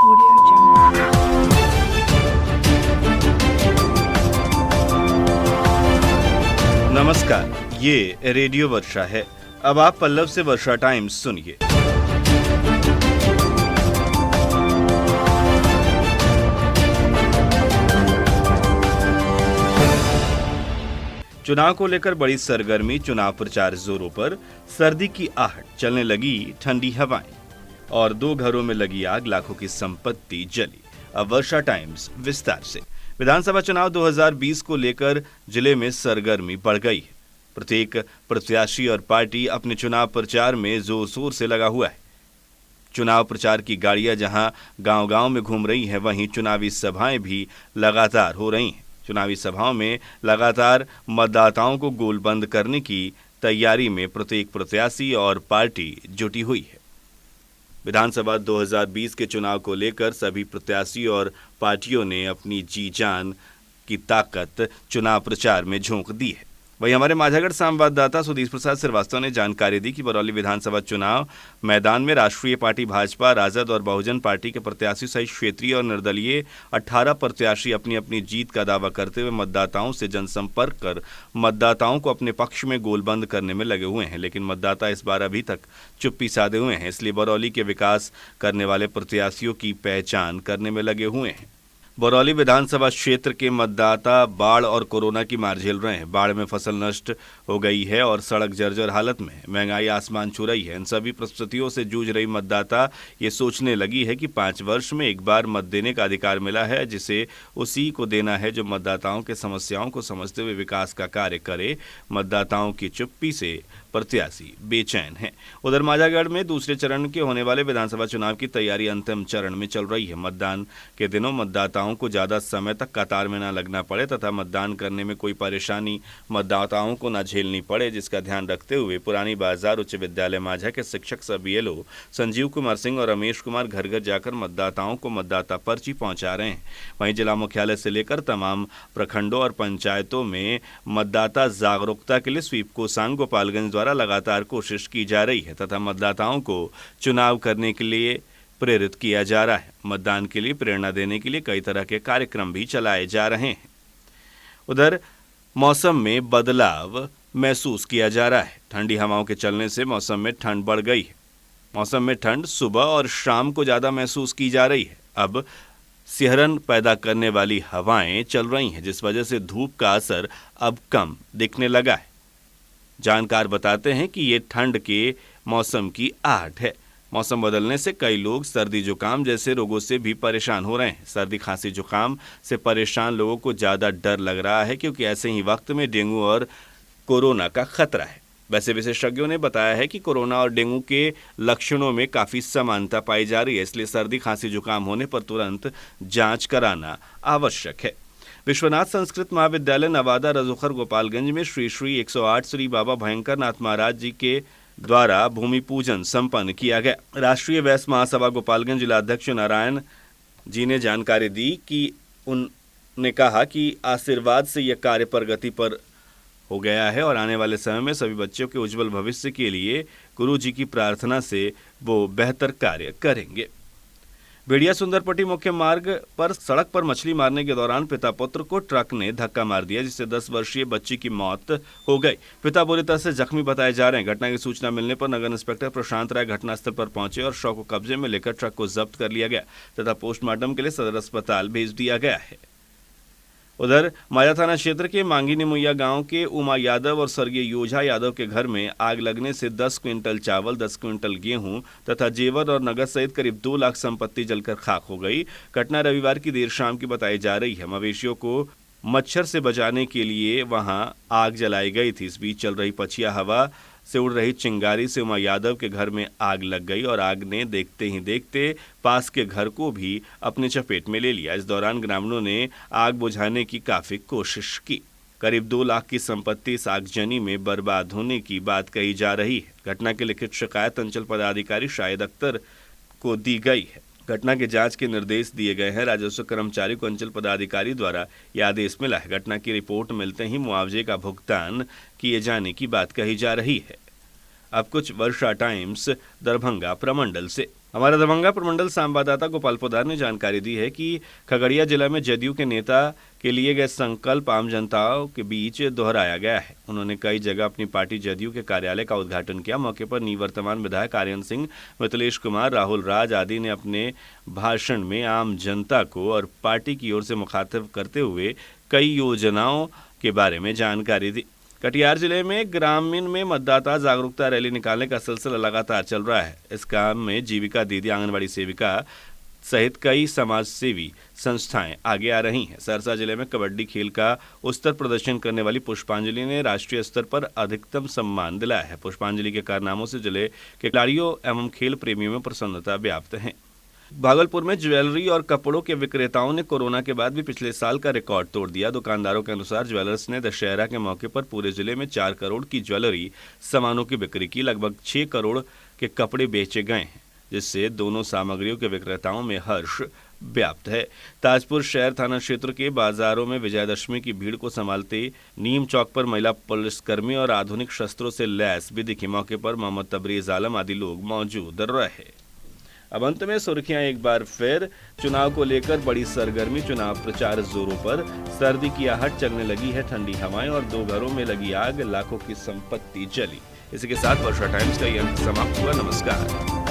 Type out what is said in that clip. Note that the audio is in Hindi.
Audio Jungle. नमस्कार, ये रेडियो वर्षा है। अब आप पल्लव से वर्षा टाइम्स सुनिए। चुनाव को लेकर बड़ी सरगर्मी, चुनाव प्रचार जोरों पर, सर्दी की आहट, चलने लगी ठंडी हवाएं और 2 घरों में लगी आग, लाखों की संपत्ति जली। अब वर्षा टाइम्स विस्तार से। विधानसभा चुनाव 2020 को लेकर जिले में सरगर्मी बढ़ गई है। प्रत्येक प्रत्याशी और पार्टी अपने चुनाव प्रचार में जोर शोर से लगा हुआ है। चुनाव प्रचार की गाड़ियां जहां गांव-गांव में घूम रही हैं, वहीं चुनावी सभाएं भी लगातार हो रही हैं। चुनावी सभाओं में लगातार मतदाताओं को गोलबंद करने की तैयारी में प्रत्येक प्रत्याशी और पार्टी जुटी हुई है। विधानसभा 2020 के चुनाव को लेकर सभी प्रत्याशी और पार्टियों ने अपनी जी जान की ताकत चुनाव प्रचार में झोंक दी है। वहीं हमारे माझागढ़ संवाददाता सुधीर प्रसाद श्रीवास्तव ने जानकारी दी कि बरौली विधानसभा चुनाव मैदान में राष्ट्रीय पार्टी भाजपा, राजद और बहुजन पार्टी के प्रत्याशी सहित क्षेत्रीय और निर्दलीय 18 प्रत्याशी अपनी अपनी जीत का दावा करते हुए मतदाताओं से जनसंपर्क कर मतदाताओं को अपने पक्ष में गोलबंद करने में लगे हुए हैं। लेकिन मतदाता इस बार अभी तक चुप्पी साधे हुए हैं, इसलिए बरौली के विकास करने वाले प्रत्याशियों की पहचान करने में लगे हुए हैं। बरौली विधानसभा क्षेत्र के मतदाता बाढ़ और कोरोना की मार झेल रहे हैं। बाढ़ में फसल नष्ट हो गई है और सड़क जर्जर हालत में है। महंगाई आसमान छू रही है। इन सभी परिस्थितियों से जूझ रही मतदाता ये सोचने लगी है कि 5 वर्ष में एक बार मत देने का अधिकार मिला है, जिसे उसी को देना है जो मतदाताओं के समस्याओं को समझते हुए विकास का कार्य करे। मतदाताओं की चुप्पी से प्रत्याशी बेचैन हैं। उधर माझागढ़ में दूसरे चरण के होने वाले विधानसभा चुनाव की तैयारी अंतिम चरण में चल रही है। मतदान के दिनों मतदाताओं को ज्यादा समय तक कतार में न लगना पड़े तथा मतदान करने में कोई परेशानी मतदाताओं को न झेलनी पड़े, जिसका ध्यान रखते हुए पुरानी बाजार उच्च विद्यालय माझा के शिक्षक सब BLO संजीव कुमार सिंह और रमेश कुमार घर घर जाकर मतदाताओं को मतदाता पर्ची पहुंचा रहे हैं। वहीं जिला मुख्यालय से लेकर तमाम प्रखंडों और पंचायतों में मतदाता जागरूकता के लिए स्वीप कोसांग गोपालगंज द्वारा लगातार कोशिश की जा रही है तथा मतदाताओं को चुनाव करने के लिए प्रेरित किया जा रहा है। मतदान के लिए प्रेरणा देने के लिए कई तरह के कार्यक्रम भी चलाए जा रहे हैं। उधर मौसम में बदलाव महसूस किया जा रहा है। ठंडी हवाओं के चलने से मौसम में ठंड बढ़ गई है। मौसम में ठंड सुबह और शाम को ज़्यादा महसूस की जा रही है। अब सिहरन पैदा करने वाली हवाएं चल रही हैं, जिस वजह से धूप का असर अब कम दिखने लगा है। जानकार बताते हैं कि ये ठंड के मौसम की आहट है। मौसम बदलने से कई लोग सर्दी जुकाम जैसे रोगों से भी परेशान हो रहे हैं। सर्दी खांसी जुकाम से परेशान लोगों को ज़्यादा डर लग रहा है, क्योंकि ऐसे ही वक्त में डेंगू और कोरोना का खतरा है। वैसे विशेषज्ञों ने बताया है कि कोरोना और डेंगू के लक्षणों में काफ़ी समानता पाई जा रही है, इसलिए सर्दी खांसी जुकाम होने पर तुरंत जाँच कराना आवश्यक है। विश्वनाथ संस्कृत महाविद्यालय नवादा रजोखर गोपालगंज में श्री श्री 108 श्री बाबा भयंकर नाथ महाराज जी के द्वारा भूमि पूजन संपन्न किया गया। राष्ट्रीय वैश्य महासभा गोपालगंज जिलाध्यक्ष नारायण जी ने जानकारी दी कि उन्होंने कहा कि आशीर्वाद से यह कार्य प्रगति पर हो गया है और आने वाले समय में सभी बच्चों के उज्जवल भविष्य के लिए गुरु जी की प्रार्थना से वो बेहतर कार्य करेंगे। बेड़िया सुंदरपट्टी मुख्य मार्ग पर सड़क पर मछली मारने के दौरान पिता पुत्र को ट्रक ने धक्का मार दिया, जिससे 10 वर्षीय बच्ची की मौत हो गई। पिता बुरी तरह से जख्मी बताए जा रहे हैं। घटना की सूचना मिलने पर नगर इंस्पेक्टर प्रशांत राय घटनास्थल पर पहुंचे और शव को कब्जे में लेकर ट्रक को जब्त कर लिया गया तथा पोस्टमार्टम के लिए सदर अस्पताल भेज दिया गया है। उधर माया थाना क्षेत्र के मांगी निमुया गांव के उमा यादव और स्वर्गीय योझा यादव के घर में आग लगने से 10 क्विंटल चावल, 10 क्विंटल गेहूं तथा जेवर और नगद सहित करीब 2 लाख संपत्ति जलकर खाक हो गई। घटना रविवार की देर शाम की बताई जा रही है। मवेशियों को मच्छर से बचाने के लिए वहां आग जलाई गई थी। इस बीच चल रही पछिया हवा से उड़ रही चिंगारी से उमा यादव के घर में आग लग गई और आग ने देखते ही देखते पास के घर को भी अपने चपेट में ले लिया। इस दौरान ग्रामीणों ने आग बुझाने की काफी कोशिश की। करीब 2 लाख की संपत्ति इस आगजनी में बर्बाद होने की बात कही जा रही है। घटना की लिखित शिकायत अंचल पदाधिकारी शाहिद अख्तर को दी गई है। घटना के जांच के निर्देश दिए गए हैं। राजस्व कर्मचारी को अंचल पदाधिकारी द्वारा यह आदेश मिला है। घटना की रिपोर्ट मिलते ही मुआवजे का भुगतान किए जाने की बात कही जा रही है। अब कुछ वर्षा टाइम्स दरभंगा प्रमंडल से। हमारे दरभंगा प्रमंडल संवाददाता गोपाल पोदार ने जानकारी दी है कि खगड़िया जिला में जदयू के नेता के लिए गए संकल्प आम जनताओं के बीच दोहराया गया है। उन्होंने कई जगह अपनी पार्टी जदयू के कार्यालय का उद्घाटन किया। मौके पर निवर्तमान विधायक आर्यन सिंह, मिथिलेश कुमार, राहुल राज आदि ने अपने भाषण में आम जनता को और पार्टी की ओर से मुखातिब करते हुए कई योजनाओं के बारे में जानकारी दी। कटिहार जिले में ग्रामीण में मतदाता जागरूकता रैली निकालने का सिलसिला लगातार चल रहा है। इस काम में जीविका दीदी, आंगनबाड़ी सेविका सहित कई समाज सेवी संस्थाएं आगे आ रही हैं। सरसा जिले में कबड्डी खेल का उच्चतर प्रदर्शन करने वाली पुष्पांजलि ने राष्ट्रीय स्तर पर अधिकतम सम्मान दिलाया है। पुष्पांजलि के कारनामों से जिले के खिलाड़ियों एवं खेल प्रेमियों में प्रसन्नता व्याप्त है। भागलपुर में ज्वेलरी और कपड़ों के विक्रेताओं ने कोरोना के बाद भी पिछले साल का रिकॉर्ड तोड़ दिया। दुकानदारों के अनुसार ज्वेलर्स ने दशहरा के मौके पर पूरे जिले में 4 करोड़ की ज्वेलरी सामानों की बिक्री की। लगभग 6 करोड़ के कपड़े बेचे गए हैं, जिससे दोनों सामग्रियों के विक्रेताओं में हर्ष व्याप्त है। ताजपुर शहर थाना क्षेत्र के बाजारों में विजयादशमी की भीड़ को संभालते नीम चौक पर महिला पुलिसकर्मी और आधुनिक शस्त्रों से लैस भी दिखी। मौके पर मोहम्मद तबरेज आलम आदि लोग मौजूद रहे। अब अंत में सुर्खियां एक बार फिर। चुनाव को लेकर बड़ी सरगर्मी, चुनाव प्रचार जोरों पर, सर्दी की आहट, चलने लगी है ठंडी हवाएं और 2 घरों में लगी आग, लाखों की संपत्ति जली। इसी के साथ वर्षा टाइम्स का ये अंक समाप्त हुआ। नमस्कार।